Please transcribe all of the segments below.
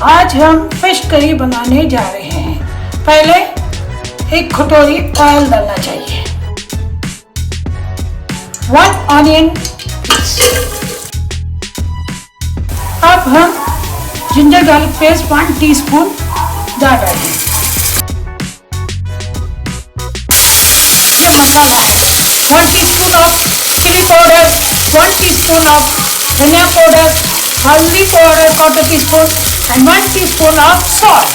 आज हम fish curry बनाने जा रहे हैं। पहले एक कटोरी ऑयल डालना चाहिए। 1 ऑनियन। अब हम जिंजर गार्लिक पेस्ट 1 टीस्पून डाल रहे हैं। ये मसाला है 1 teaspoon of chilli powder, 1 teaspoon of dhania powder, haldi powder 1/4 teaspoon and 1 teaspoon of salt.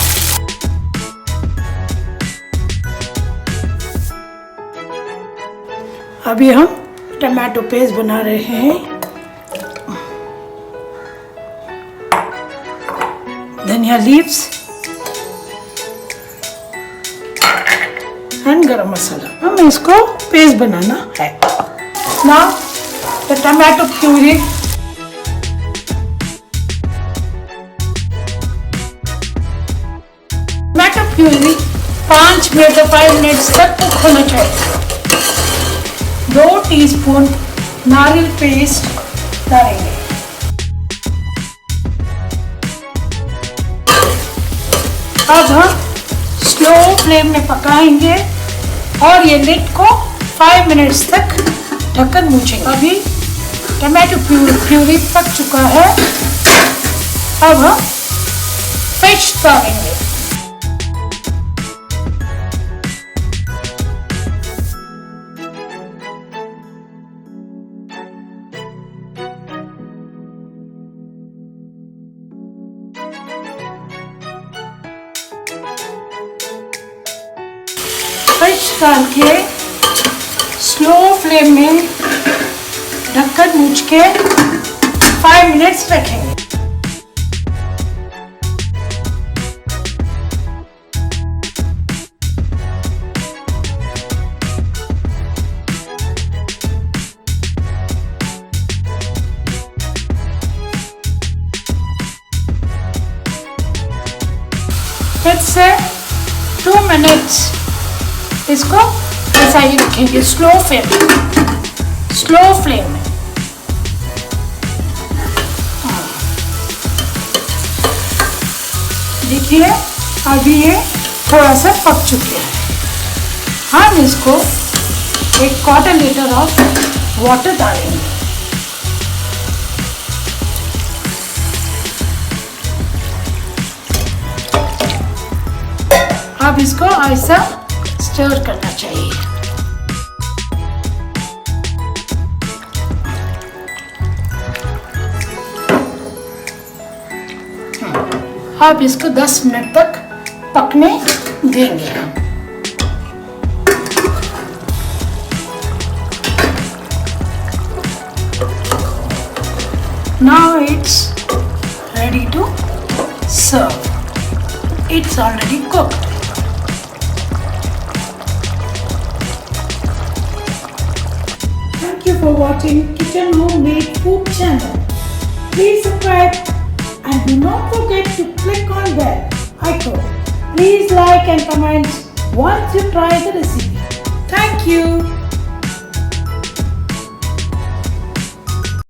अभी हम टमाटो पेस्ट बना रहे हैं। धनिया लीव्स एंड गरम मसाला। हमें इसको पेस्ट बनाना है। Now the tomato puree. Tomato puree 5 minute 5 minute तक कुक होना चाहिए। 2 टीस्पून नारियल पेस्ट डालेंगे। अब हम स्लो फ्लेम में पकाएंगे और ये लिड को 5 मिनट्स तक ढक्कन मूछेंगे। अभी टमाटो प्यूरी पक चुका है। अब हम फिश डालेंगे। फिश डाल के स्लो फ्लेम में ढक्कन मूछ के 5 मिनट्स रखेंगे। फिर से 2 मिनट्स इसको ऐसा ही रखेंगे स्लो फ्लेम में। देखिए अभी ये थोड़ा सा पक चुके हैं। हम इसको 1/4 लीटर ऑफ वाटर डालेंगे। अब इसको ऐसा स्टर करना चाहिए। अब इसको 10 मिनट तक पकने देंगे हम। Now it's ready to serve. It's already cooked. Thank you for watching Kitchen Homemade Food channel. Please subscribe and do not forget to click on bell icon. Please like and comment once you try the recipe. Thank you.